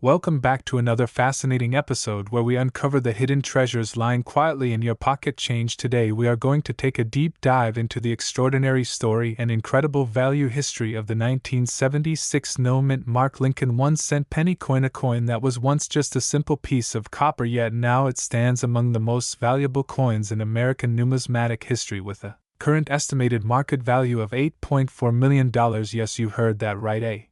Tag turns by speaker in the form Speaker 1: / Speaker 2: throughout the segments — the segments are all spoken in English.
Speaker 1: Welcome back to another fascinating episode where we uncover the hidden treasures lying quietly in your pocket change. Today we are going to take a deep dive into the extraordinary story and incredible value history of the 1976 no-mint mark Lincoln 1-cent penny coin, a coin that was once just a simple piece of copper, yet now it stands among the most valuable coins in American numismatic history with a current estimated market value of $8.4 million. Yes, you heard that right, a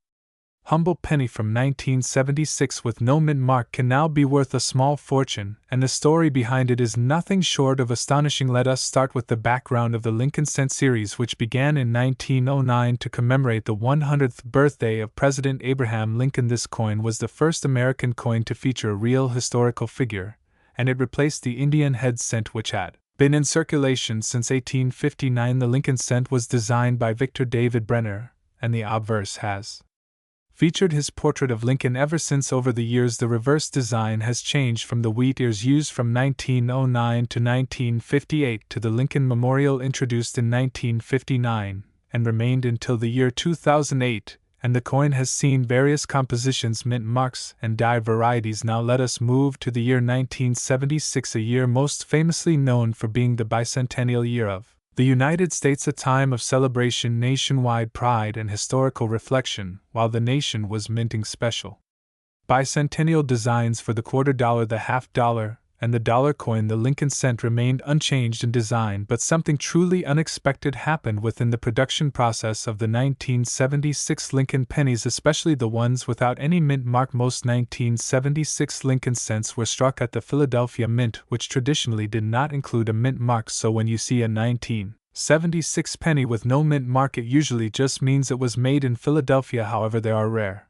Speaker 1: humble penny from 1976 with no mint mark can now be worth a small fortune, and the story behind it is nothing short of astonishing. Let us start with the background of the Lincoln Cent series, which began in 1909 to commemorate the 100th birthday of President Abraham Lincoln. This coin was the first American coin to feature a real historical figure, and it replaced the Indian head cent, which had been in circulation since 1859. The Lincoln cent was designed by Victor David Brenner, and the obverse has featured his portrait of Lincoln ever since. Over the years, the reverse design has changed from the wheat ears used from 1909 to 1958 to the Lincoln Memorial introduced in 1959 and remained until the year 2008, and the coin has seen various compositions, mint marks, and die varieties. Now let us move to the year 1976, a year most famously known for being the bicentennial year of the United States, a time of celebration, nationwide pride, and historical reflection, while the nation was minting special bicentennial designs for the quarter dollar, the half dollar, and the dollar coin. The Lincoln cent remained unchanged in design, but something truly unexpected happened within the production process of the 1976 Lincoln pennies, especially the ones without any mint mark. Most 1976 Lincoln cents were struck at the Philadelphia Mint, which traditionally did not include a mint mark, so when you see a 1976 penny with no mint mark, it usually just means it was made in Philadelphia. However, there are rare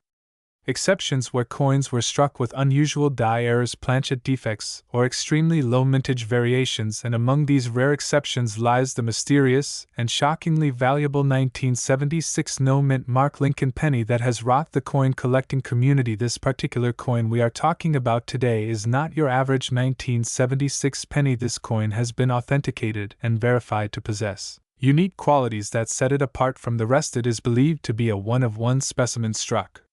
Speaker 1: exceptions where coins were struck with unusual die errors, planchet defects, or extremely low mintage variations, and among these rare exceptions lies the mysterious and shockingly valuable 1976 no-mint mark Lincoln penny that has rocked the coin collecting community. This particular coin we are talking about today is not your average 1976 penny. This coin has been authenticated and verified to possess unique qualities that set it apart from the rest. It is believed to be a one-of-one specimen struck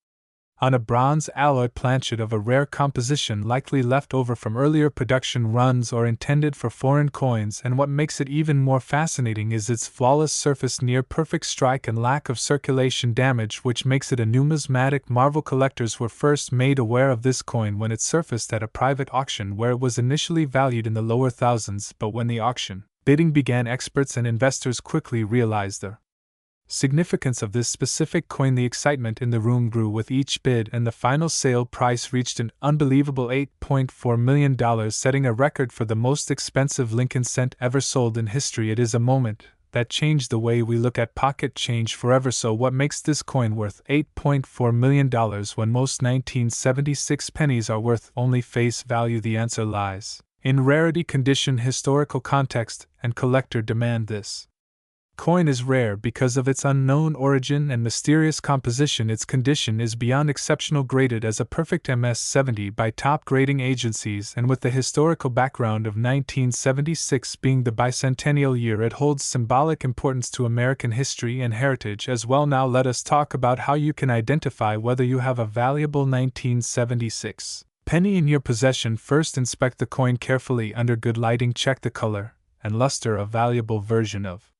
Speaker 1: on a bronze alloy planchet of a rare composition, likely left over from earlier production runs or intended for foreign coins, and what makes it even more fascinating is its flawless surface, near perfect strike, and lack of circulation damage, which makes it a numismatic marvel. Collectors were first made aware of this coin when it surfaced at a private auction where it was initially valued in the lower thousands, but when the auction bidding began, experts and investors quickly realized the significance of this specific coin. The excitement in the room grew with each bid, and the final sale price reached an unbelievable $8.4 million, setting a record for the most expensive Lincoln cent ever sold in history. It is a moment that changed the way we look at pocket change forever. So what makes this coin worth $8.4 million when most 1976 pennies are worth only face value? The answer lies in rarity, condition, historical context, and collector demand. This coin is rare because of its unknown origin and mysterious composition. Its condition is beyond exceptional, graded as a perfect MS-70 by top grading agencies, and with the historical background of 1976 being the bicentennial year, it holds symbolic importance to American history and heritage as well. Now let us talk about how you can identify whether you have a valuable 1976 penny in your possession. First, inspect the coin carefully under good lighting. Check the color and luster. A valuable version of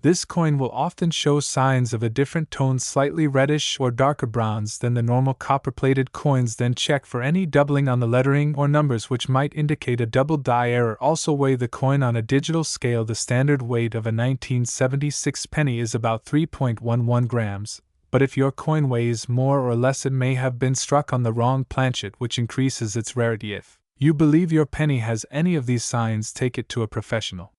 Speaker 1: this coin will often show signs of a different tone, slightly reddish or darker browns than the normal copper-plated coins. Then check for any doubling on the lettering or numbers, which might indicate a double die error. Also weigh the coin on a digital scale. The standard weight of a 1976 penny is about 3.11 grams, but if your coin weighs more or less, it may have been struck on the wrong planchet, which increases its rarity. If you believe your penny has any of these signs, take it to a professional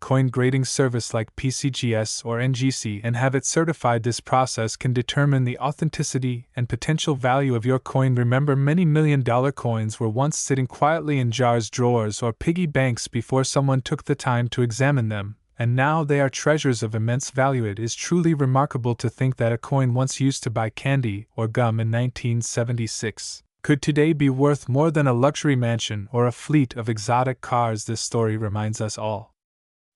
Speaker 1: coin grading service like PCGS or NGC and have it certified. This process can determine the authenticity and potential value of your coin. Remember, many million-dollar coins were once sitting quietly in jars, drawers, or piggy banks before someone took the time to examine them, and now they are treasures of immense value. It is truly remarkable to think that a coin once used to buy candy or gum in 1976 could today be worth more than a luxury mansion or a fleet of exotic cars. This story reminds us all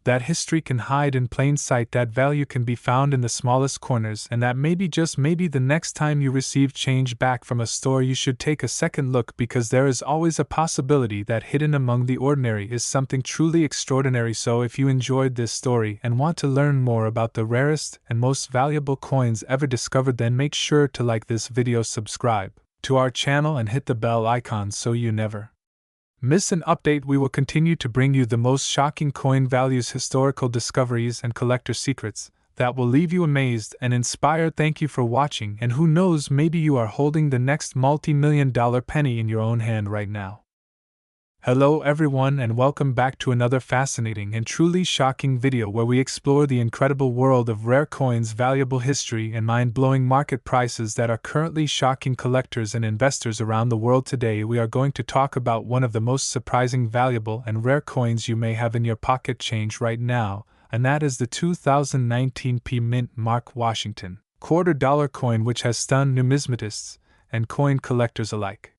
Speaker 1: That history can hide in plain sight, that value can be found in the smallest corners, and that maybe, just maybe, the next time you receive change back from a store, you should take a second look, because there is always a possibility that hidden among the ordinary is something truly extraordinary. So if you enjoyed this story and want to learn more about the rarest and most valuable coins ever discovered, then make sure to like this video, subscribe to our channel, and hit the bell icon so you never miss an update. We will continue to bring you the most shocking coin values, historical discoveries, and collector secrets that will leave you amazed and inspired. Thank you for watching, and who knows, maybe you are holding the next multi-million-dollar penny in your own hand right now. Hello everyone, and welcome back to another fascinating and truly shocking video where we explore the incredible world of rare coins, valuable history, and mind-blowing market prices that are currently shocking collectors and investors around the world. Today we are going to talk about one of the most surprising, valuable, and rare coins you may have in your pocket change right now, and that is the 2019 P Mint Mark Washington $quarter coin, which has stunned numismatists and coin collectors alike.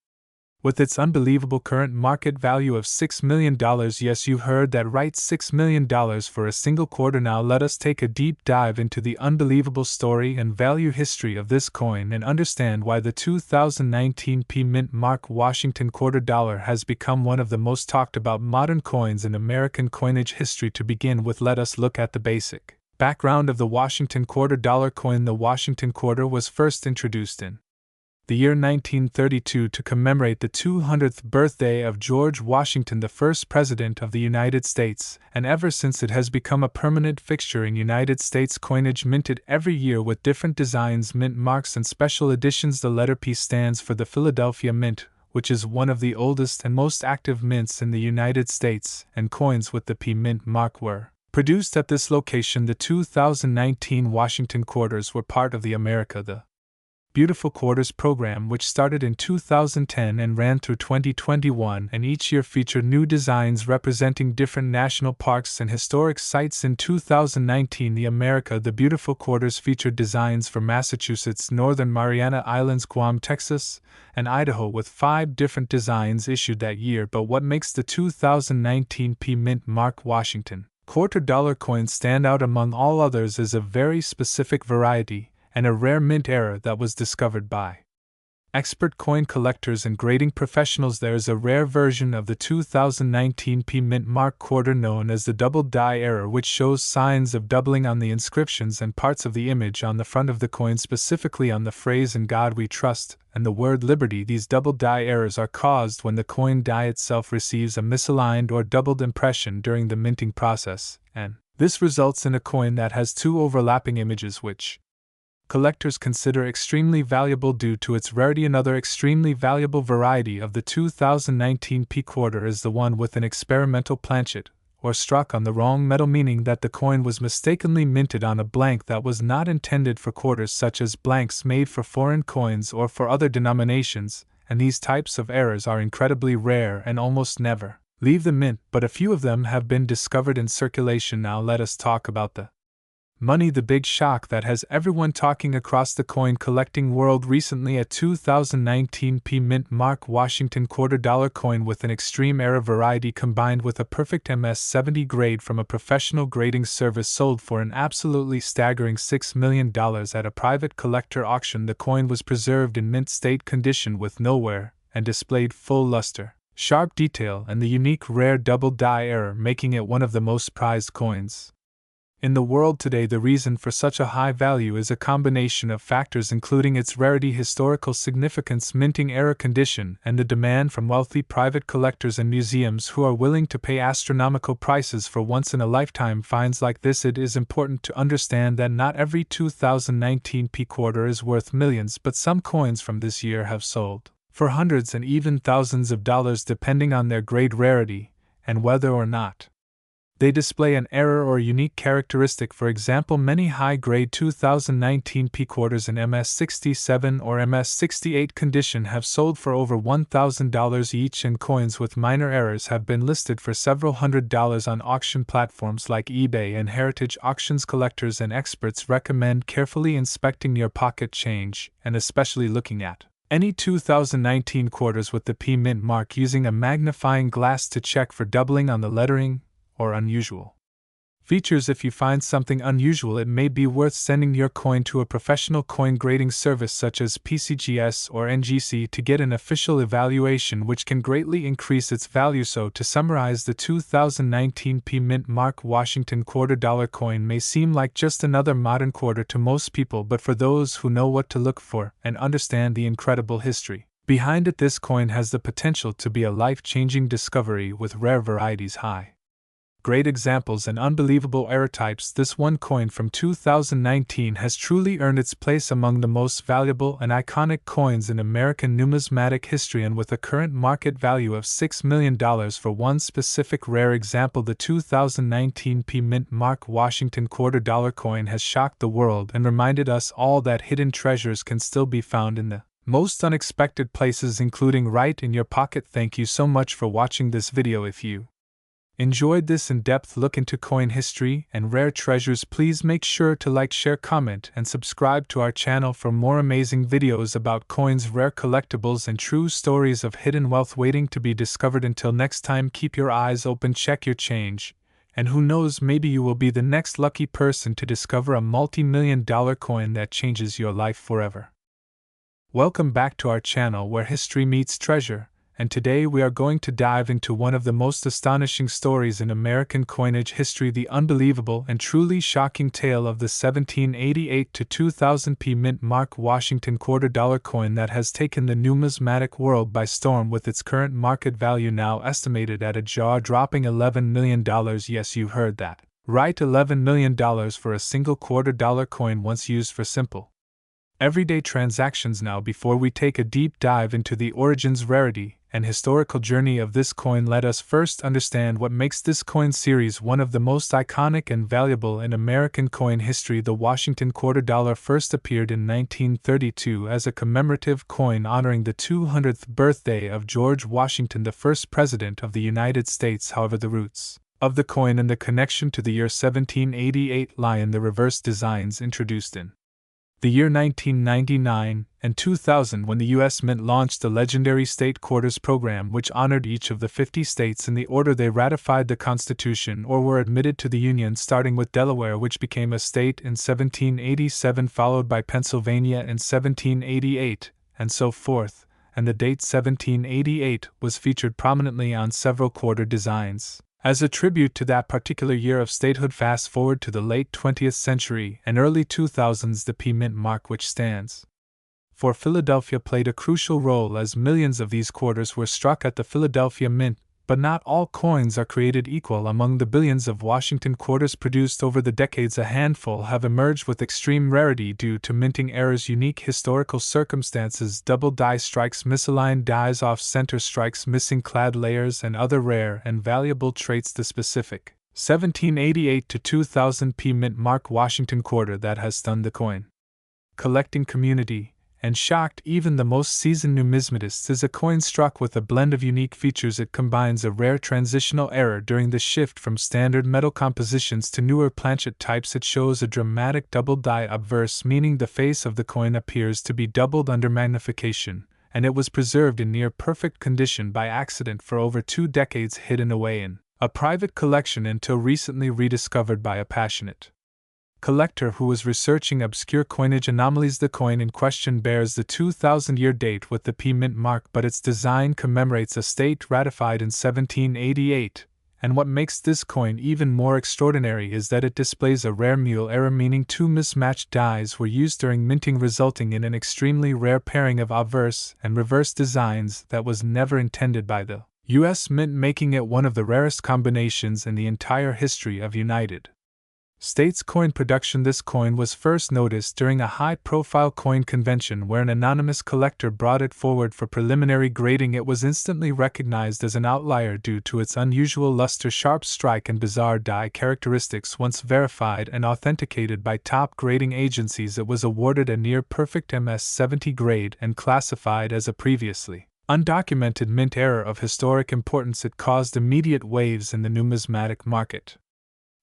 Speaker 1: With its unbelievable current market value of $6 million, yes, you heard that right, $6 million for a single quarter. Now let us take a deep dive into the unbelievable story and value history of this coin and understand why the 2019 P Mint Mark Washington $quarter has become one of the most talked about modern coins in American coinage history. To begin with, let us look at the basic background of the Washington $quarter coin. The Washington quarter was first introduced in the year 1932 to commemorate the 200th birthday of George Washington, the first President of the United States, and ever since it has become a permanent fixture in United States coinage, minted every year with different designs, mint marks, and special editions. The letter P stands for the Philadelphia Mint, which is one of the oldest and most active mints in the United States, and coins with the P Mint mark were produced at this location. The 2019 Washington quarters were part of the America the Beautiful Quarters program, which started in 2010 and ran through 2021, and each year featured new designs representing different national parks and historic sites. In 2019, the America the Beautiful Quarters featured designs for Massachusetts, Northern Mariana Islands, Guam, Texas, and Idaho, with 5 different designs issued that year. But what makes the 2019 P Mint Mark Washington $quarter coin stand out among all others is a very specific variety and a rare mint error that was discovered by expert coin collectors and grading professionals. There is a rare version of the 2019 P Mint Mark quarter known as the double die error, which shows signs of doubling on the inscriptions and parts of the image on the front of the coin, specifically on the phrase "In God We Trust" and the word "Liberty." These double die errors are caused when the coin die itself receives a misaligned or doubled impression during the minting process, and this results in a coin that has 2 overlapping images, which collectors consider extremely valuable due to its rarity. Another extremely valuable variety of the 2019 P quarter is the one with an experimental planchet, or struck on the wrong metal, meaning that the coin was mistakenly minted on a blank that was not intended for quarters, such as blanks made for foreign coins or for other denominations, and these types of errors are incredibly rare and almost never leave the mint, but a few of them have been discovered in circulation. Now let us talk about the money, the big shock that has everyone talking across the coin collecting world. Recently, a 2019 P Mint Mark Washington $quarter coin with an extreme error variety combined with a perfect MS-70 grade from a professional grading service sold for an absolutely staggering $6 million at a private collector auction. The coin was preserved in mint state condition with no wear and displayed full luster, sharp detail, and the unique rare double die error, making it one of the most prized coins in the world today. The reason for such a high value is a combination of factors, including its rarity, historical significance, minting error condition, and the demand from wealthy private collectors and museums who are willing to pay astronomical prices for once-in-a-lifetime finds like this. It is important to understand that not every 2019 P quarter is worth millions, but some coins from this year have sold for hundreds and even thousands of dollars, depending on their grade, rarity, and whether or not they display an error or unique characteristic. For example, many high-grade 2019 P quarters in MS-67 or MS-68 condition have sold for over $1,000 each, and coins with minor errors have been listed for several $100s on auction platforms like eBay and Heritage Auctions. Collectors and experts recommend carefully inspecting your pocket change, and especially looking at any 2019 quarters with the P Mint mark using a magnifying glass to check for doubling on the lettering or unusual Features: if you find something unusual, it may be worth sending your coin to a professional coin grading service such as PCGS or NGC to get an official evaluation, which can greatly increase its value. So, to summarize, the 2019 P Mint Mark Washington $quarter coin may seem like just another modern quarter to most people, but for those who know what to look for and understand the incredible history behind it, this coin has the potential to be a life-changing discovery with rare varieties, high grade examples, and unbelievable error types. This one coin from 2019 has truly earned its place among the most valuable and iconic coins in American numismatic history, and with a current market value of $6 million for one specific rare example, the 2019 P Mint Mark Washington $quarter coin has shocked the world and reminded us all that hidden treasures can still be found in the most unexpected places, including right in your pocket. Thank you so much for watching this video. If you enjoyed this in-depth look into coin history and rare treasures, please make sure to like, share, comment, and subscribe to our channel for more amazing videos about coins, rare collectibles, and true stories of hidden wealth waiting to be discovered. Until next time, keep your eyes open, check your change, and who knows, maybe you will be the next lucky person to discover a multi-million-dollar coin that changes your life forever. Welcome back to our channel where history meets treasure, and today we are going to dive into one of the most astonishing stories in American coinage history, the unbelievable and truly shocking tale of the 1788 to 2000 P Mint Mark Washington $quarter coin that has taken the numismatic world by storm, with its current market value now estimated at a jaw-dropping $11 million. Yes, you heard that right, $11 million for a single $quarter coin once used for simple everyday transactions. Now, before we take a deep dive into the origins, rarity, and historical journey of this coin, let us first understand what makes this coin series one of the most iconic and valuable in American coin history. The Washington $quarter first appeared in 1932 as a commemorative coin honoring the 200th birthday of George Washington, the first President of the United States. However, the roots of the coin and the connection to the year 1788 lie in the reverse designs introduced in the year 1999 and 2000, when the U.S. Mint launched the legendary State Quarters program, which honored each of the 50 states in the order they ratified the Constitution or were admitted to the Union, starting with Delaware, which became a state in 1787, followed by Pennsylvania in 1788, and so forth, and the date 1788 was featured prominently on several quarter designs as a tribute to that particular year of statehood. Fast forward to the late 20th century and early 2000s, the P Mint Mark, which stands for Philadelphia, played a crucial role as millions of these quarters were struck at the Philadelphia Mint. But not all coins are created equal. Among the billions of Washington quarters produced over the decades, a handful have emerged with extreme rarity due to minting errors, unique historical circumstances, double die strikes, misaligned dies, off-center strikes, missing clad layers, and other rare and valuable traits. The specific 1788 to 2000 P Mint Mark Washington quarter that has stunned the coin collecting community and shocked even the most seasoned numismatists is a coin struck with a blend of unique features. It combines a rare transitional error during the shift from standard metal compositions to newer planchet types. It shows a dramatic double die obverse, meaning the face of the coin appears to be doubled under magnification, and it was preserved in near perfect condition by accident for over 2 decades, hidden away in a private collection until recently rediscovered by a passionate collector who was researching obscure coinage anomalies. The coin in question bears the 2000-year date with the P Mint Mark, but its design commemorates a state ratified in 1788, and what makes this coin even more extraordinary is that it displays a rare mule error, meaning 2 mismatched dies were used during minting, resulting in an extremely rare pairing of obverse and reverse designs that was never intended by the U.S. Mint, making it one of the rarest combinations in the entire history of United States coin production. This coin was first noticed during a high-profile coin convention where an anonymous collector brought it forward for preliminary grading. It was instantly recognized as an outlier due to its unusual luster, sharp strike, and bizarre die characteristics. Once verified and authenticated by top grading agencies, it was awarded a near-perfect MS-70 grade and classified as a previously undocumented mint error of historic importance. It caused immediate waves in the numismatic market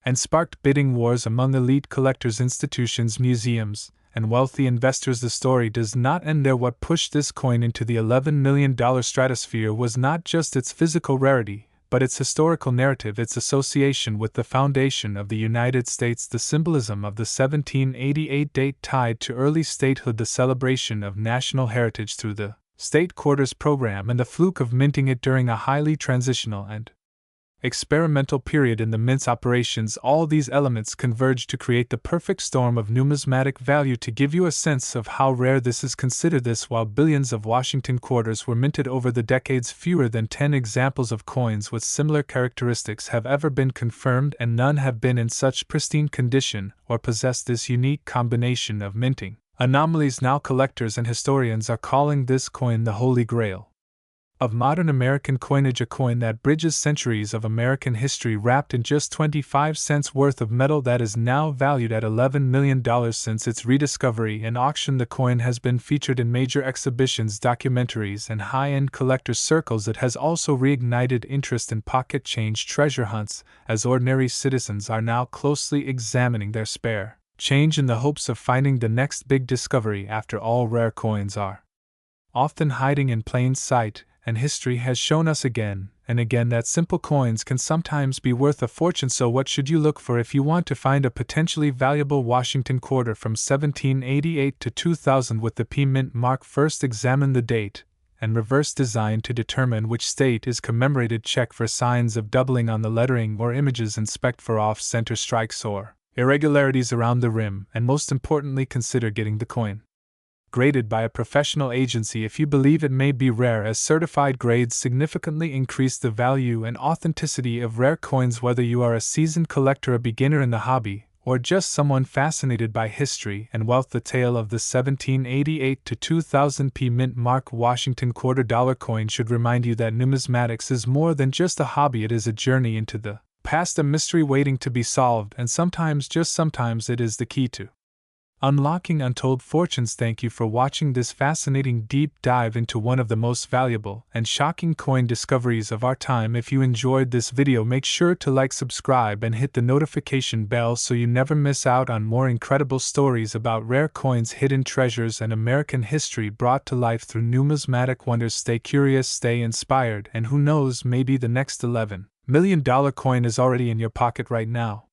Speaker 1: and sparked bidding wars among elite collectors, institutions, museums, and wealthy investors. The story does not end there. What pushed this coin into the $11 million stratosphere was not just its physical rarity, but its historical narrative, its association with the foundation of the United States, the symbolism of the 1788 date tied to early statehood, the celebration of national heritage through the State Quarters program, and the fluke of minting it during a highly transitional and experimental period in the mint's operations, all these elements converge to create the perfect storm of numismatic value. To give you a sense of how rare this is, consider this: while billions of Washington quarters were minted over the decades, fewer than 10 examples of coins with similar characteristics have ever been confirmed, and none have been in such pristine condition or possess this unique combination of minting anomalies. Now collectors and historians are calling this coin the Holy Grail of modern American coinage, a coin that bridges centuries of American history wrapped in just 25 cents worth of metal that is now valued at $11 million since its rediscovery and auction. The coin has been featured in major exhibitions, documentaries, and high-end collectors' circles. It has also reignited interest in pocket change treasure hunts, as ordinary citizens are now closely examining their spare change in the hopes of finding the next big discovery. After all, rare coins are often hiding in plain sight, and history has shown us again and again that simple coins can sometimes be worth a fortune. So what should you look for if you want to find a potentially valuable Washington quarter from 1788 to 2000 with the P Mint mark? First, examine the date and reverse design to determine which state is commemorated. Check for signs of doubling on the lettering or images. Inspect for off-center strikes or irregularities around the rim, and most importantly, consider getting the coin graded by a professional agency if you believe it may be rare, as certified grades significantly increase the value and authenticity of rare coins. Whether you are a seasoned collector, a beginner in the hobby, or just someone fascinated by history and wealth, the tale of the 1788 to 2000 P Mint mark Washington $quarter coin should remind you that numismatics is more than just a hobby. It is a journey into the past, a mystery waiting to be solved, and sometimes, just sometimes, it is the key to unlocking untold fortunes. Thank you for watching this fascinating deep dive into one of the most valuable and shocking coin discoveries of our time. If you enjoyed this video, make sure to like, subscribe, and hit the notification bell so you never miss out on more incredible stories about rare coins, hidden treasures, and American history brought to life through numismatic wonders. Stay curious, stay inspired, and who knows, maybe the next $11 million coin is already in your pocket right now.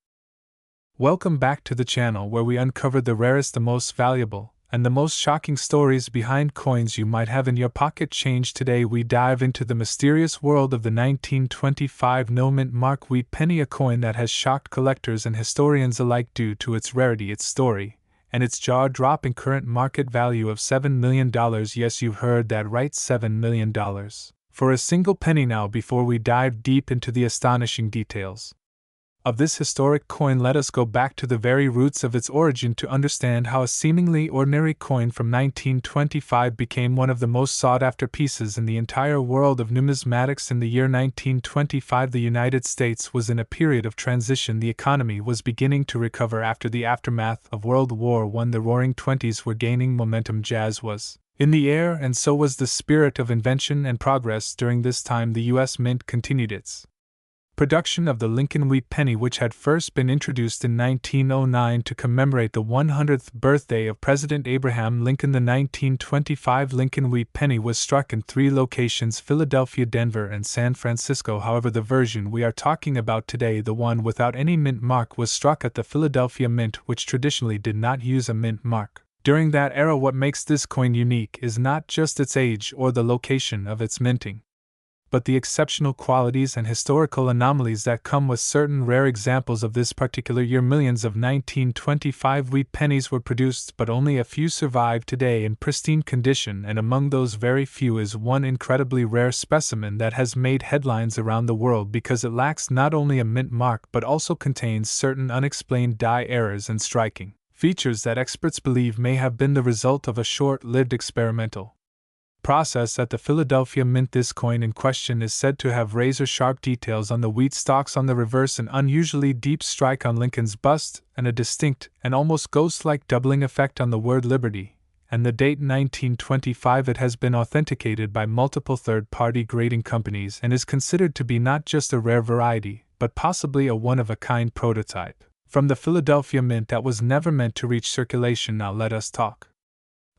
Speaker 1: Welcome back to the channel where we uncover the rarest, the most valuable, and the most shocking stories behind coins you might have in your pocket. Change. Today we dive into the mysterious world of the 1925 no mint mark wheat penny, a coin that has shocked collectors and historians alike due to its rarity, its story, and its jaw-dropping current market value of $7 million. Yes, you've heard that right, $7 million. For a single penny. Now, before we dive deep into the astonishing details of this historic coin, let us go back to the very roots of its origin to understand how a seemingly ordinary coin from 1925 became one of the most sought-after pieces in the entire world of numismatics. In the year 1925, the United States was in a period of transition. The economy was beginning to recover after the aftermath of World War I. The Roaring Twenties were gaining momentum. Jazz was in the air, and so was the spirit of invention and progress. During this time, the U.S. Mint continued its production of the Lincoln wheat penny, which had first been introduced in 1909 to commemorate the 100th birthday of President Abraham Lincoln. The 1925 Lincoln wheat penny was struck in 3 locations: Philadelphia, Denver, and San Francisco. However, the version we are talking about today, the one without any mint mark, was struck at the Philadelphia Mint, which traditionally did not use a mint mark. During that era, what makes this coin unique is not just its age or the location of its minting, but the exceptional qualities and historical anomalies that come with certain rare examples of this particular year. Millions of 1925 wheat pennies were produced, but only a few survive today in pristine condition, and among those very few is one incredibly rare specimen that has made headlines around the world because it lacks not only a mint mark but also contains certain unexplained die errors and striking features that experts believe may have been the result of a short-lived experimental process at the Philadelphia Mint. This coin in question is said to have razor-sharp details on the wheat stalks on the reverse, an unusually deep strike on Lincoln's bust, and a distinct and almost ghost-like doubling effect on the word Liberty, and the date 1925. It has been authenticated by multiple third-party grading companies and is considered to be not just a rare variety, but possibly a one-of-a-kind prototype from the Philadelphia Mint that was never meant to reach circulation. Now let us talk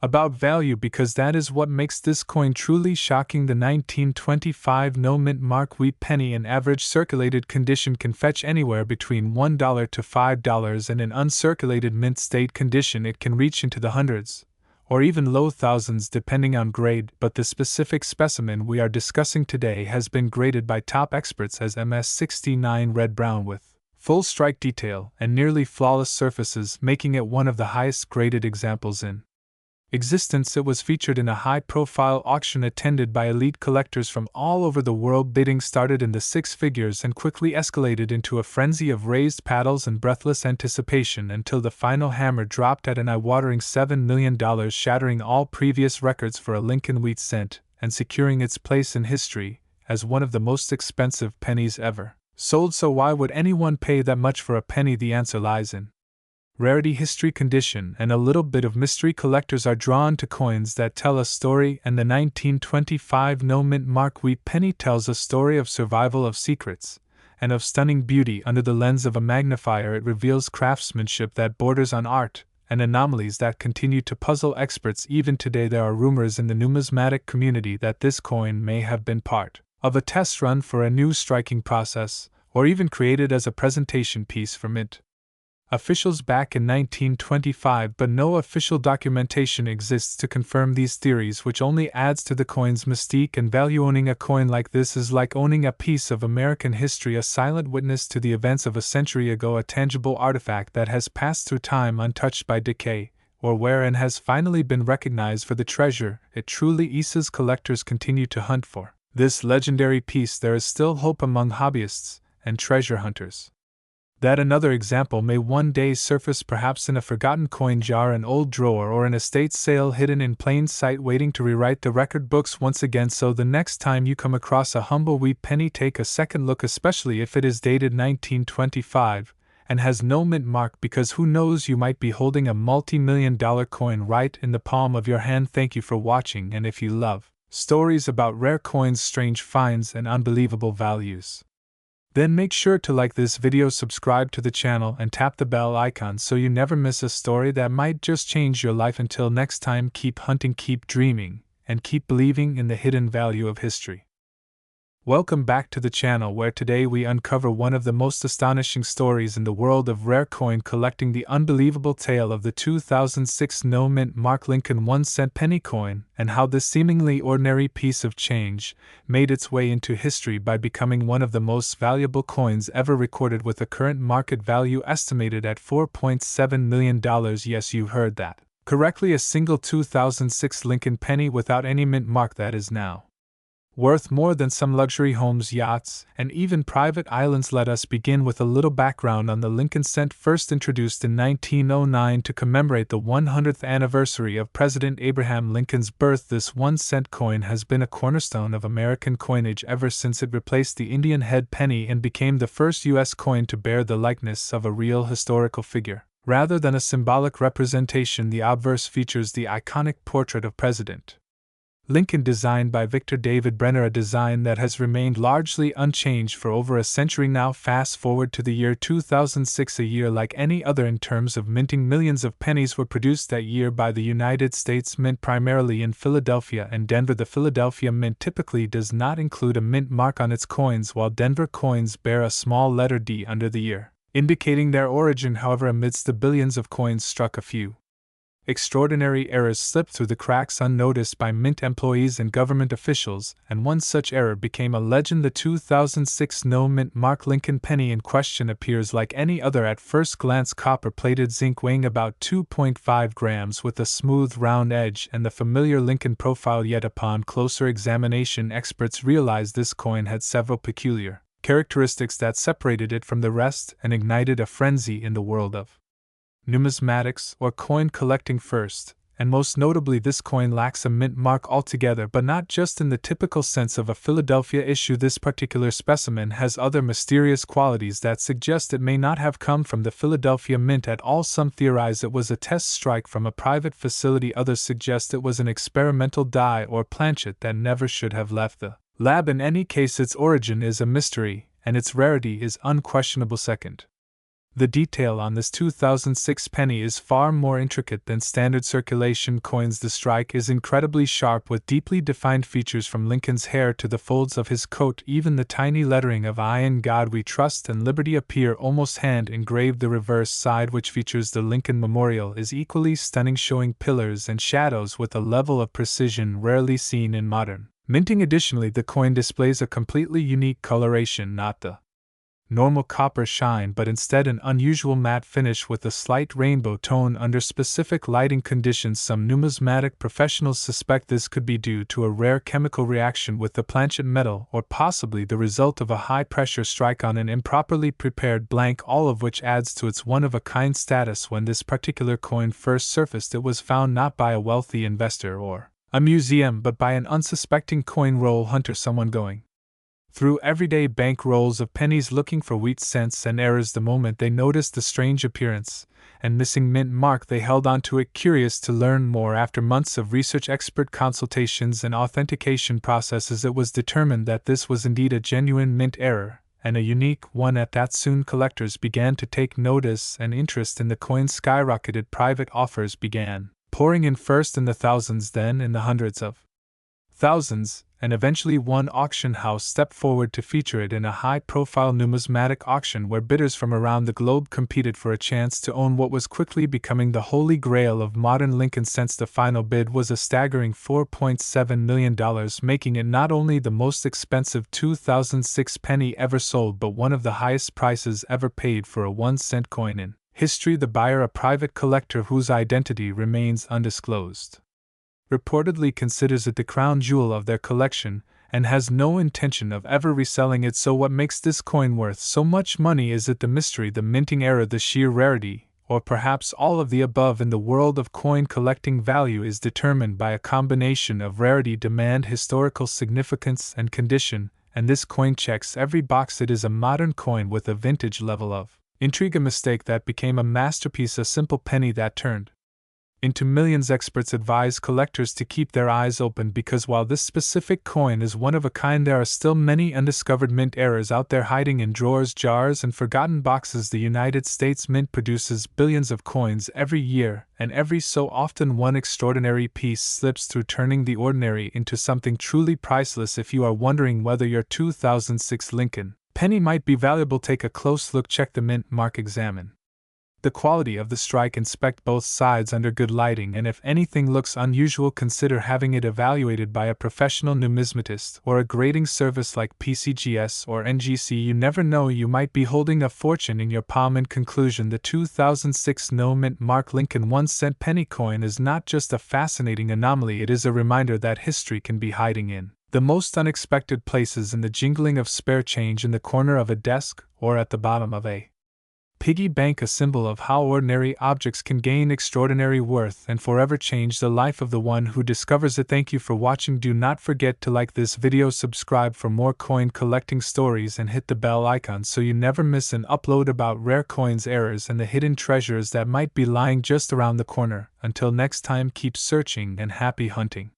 Speaker 1: about value because that is what makes this coin truly shocking. The 1925 no-mint mark wheat penny in average circulated condition can fetch anywhere between $1 to $5, and in uncirculated mint state condition it can reach into the hundreds, or even low thousands depending on grade, but the specific specimen we are discussing today has been graded by top experts as MS69 red-brown with full strike detail and nearly flawless surfaces, making it one of the highest graded examples in existence. It was featured in a high-profile auction attended by elite collectors from all over the world. Bidding started in the six figures and quickly escalated into a frenzy of raised paddles and breathless anticipation until the final hammer dropped at an eye-watering $7 million, shattering all previous records for a Lincoln wheat cent and securing its place in history as one of the most expensive pennies ever sold. So why would anyone pay that much for a penny? The answer lies in rarity, history, condition, and a little bit of mystery. Collectors are drawn to coins that tell a story, and the 1925 no-mint mark wheat penny tells a story of survival, of secrets, and of stunning beauty. Under the lens of a magnifier, it reveals craftsmanship that borders on art, and anomalies that continue to puzzle experts even today. There are rumors in the numismatic community that this coin may have been part of a test run for a new striking process, or even created as a presentation piece for mint officials back in 1925, but no official documentation exists to confirm these theories, which only adds to the coin's mystique and value. Owning a coin like this is like owning a piece of American history, a silent witness to the events of a century ago, a tangible artifact that has passed through time untouched by decay or wear and has finally been recognized for the treasure it truly is. Collectors continue to hunt for this legendary piece. There is still hope among hobbyists and treasure hunters that another example may one day surface, perhaps in a forgotten coin jar, an old drawer, or an estate sale hidden in plain sight, waiting to rewrite the record books once again. So the next time you come across a humble wheat penny, take a second look, especially if it is dated 1925 and has no mint mark, because who knows, you might be holding a multi-million-dollar coin right in the palm of your hand. Thank you for watching, and if you love stories about rare coins, strange finds, and unbelievable values, then make sure to like this video, subscribe to the channel, and tap the bell icon so you never miss a story that might just change your life. Until next time, keep hunting, keep dreaming, and keep believing in the hidden value of history. Welcome back to the channel, where today we uncover one of the most astonishing stories in the world of rare coin collecting, the unbelievable tale of the 2006 no-mint mark Lincoln 1-cent penny coin, and how this seemingly ordinary piece of change made its way into history by becoming one of the most valuable coins ever recorded, with a current market value estimated at $4.7 million. Yes, you heard that correctly, a single 2006 Lincoln penny without any mint mark that is now worth more than some luxury homes, yachts, and even private islands. Let us begin with a little background on the Lincoln cent. First introduced in 1909 to commemorate the 100th anniversary of President Abraham Lincoln's birth, this 1-cent coin has been a cornerstone of American coinage ever since it replaced the Indian head penny and became the first U.S. coin to bear the likeness of a real historical figure, rather than a symbolic representation. The obverse features the iconic portrait of President Lincoln, designed by Victor David Brenner, a design that has remained largely unchanged for over a century now. Fast forward to the year 2006, a year like any other in terms of minting. Millions of pennies were produced that year by the United States Mint, primarily in Philadelphia and Denver. The Philadelphia Mint typically does not include a mint mark on its coins, while Denver coins bear a small letter D under the year, indicating their origin. However, amidst the billions of coins struck, a few extraordinary errors slipped through the cracks unnoticed by mint employees and government officials, and one such error became a legend. The 2006 no-mint mark Lincoln penny in question appears like any other at first glance: copper-plated zinc, weighing about 2.5 grams, with a smooth round edge and the familiar Lincoln profile. Yet upon closer examination, experts realized this coin had several peculiar characteristics that separated it from the rest and ignited a frenzy in the world of numismatics, or coin collecting. First, and most notably, this coin lacks a mint mark altogether, but not just in the typical sense of a Philadelphia issue. This particular specimen has other mysterious qualities that suggest it may not have come from the Philadelphia Mint at all. Some theorize it was a test strike from a private facility, others suggest it was an experimental die or planchet that never should have left the lab. In any case, its origin is a mystery, and its rarity is unquestionable. Second, The detail on this 2006 penny is far more intricate than standard circulation coins. The strike is incredibly sharp with deeply defined features from Lincoln's hair to the folds of his coat. Even the tiny lettering of "I in God We Trust" and "Liberty" appear almost hand-engraved. The reverse side, which features the Lincoln Memorial, is equally stunning, showing pillars and shadows with a level of precision rarely seen in modern minting. Additionally, the coin displays a completely unique coloration, not the normal copper shine, but instead an unusual matte finish with a slight rainbow tone under specific lighting conditions. Some numismatic professionals suspect this could be due to a rare chemical reaction with the planchet metal, or possibly the result of a high-pressure strike on an improperly prepared blank, all of which adds to its one-of-a-kind status. When this particular coin first surfaced, it was found not by a wealthy investor or a museum, but by an unsuspecting coin roll hunter, someone going through everyday bank rolls of pennies looking for weak cents and errors. The moment they noticed the strange appearance and missing mint mark, they held on to it, curious to learn more. After months of research, expert consultations, and authentication processes, it was determined that this was indeed a genuine mint error, and a unique one at that. Soon collectors began to take notice, and interest in the coin skyrocketed. Private offers began pouring in, first in the thousands, then in the hundreds of thousands, and eventually one auction house stepped forward to feature it in a high-profile numismatic auction where bidders from around the globe competed for a chance to own what was quickly becoming the holy grail of modern Lincoln cents. The final bid was a staggering $4.7 million, making it not only the most expensive 2006 penny ever sold, but one of the highest prices ever paid for a 1-cent coin in history. The buyer, a private collector whose identity remains undisclosed, reportedly considers it the crown jewel of their collection and has no intention of ever reselling it. So what makes this coin worth so much money? Is it the mystery, the minting error, the sheer rarity, or perhaps all of the above? In the world of coin collecting, value is determined by a combination of rarity, demand, historical significance, and condition, and this coin checks every box. It is a modern coin with a vintage level of intrigue, a mistake that became a masterpiece, a simple penny that turned into millions. Experts advise collectors to keep their eyes open because while this specific coin is one of a kind, there are still many undiscovered mint errors out there hiding in drawers, jars, and forgotten boxes. The United States Mint produces billions of coins every year, and every so often one extraordinary piece slips through, turning the ordinary into something truly priceless. If you are wondering whether your 2006 Lincoln penny might be valuable, take a close look, check the mint mark, examine the quality of the strike, inspect both sides under good lighting, and if anything looks unusual, consider having it evaluated by a professional numismatist or a grading service like PCGS or NGC. You never know, you might be holding a fortune in your palm. In conclusion, the 2006 no mint mark Lincoln 1-cent penny coin is not just a fascinating anomaly, it is a reminder that history can be hiding in the most unexpected places, in the jingling of spare change in the corner of a desk or at the bottom of a piggy bank, a symbol of how ordinary objects can gain extraordinary worth and forever change the life of the one who discovers it. Thank you for watching. Do not forget to like this video, subscribe for more coin collecting stories, and hit the bell icon so you never miss an upload about rare coins, errors, and the hidden treasures that might be lying just around the corner. Until next time, keep searching and happy hunting.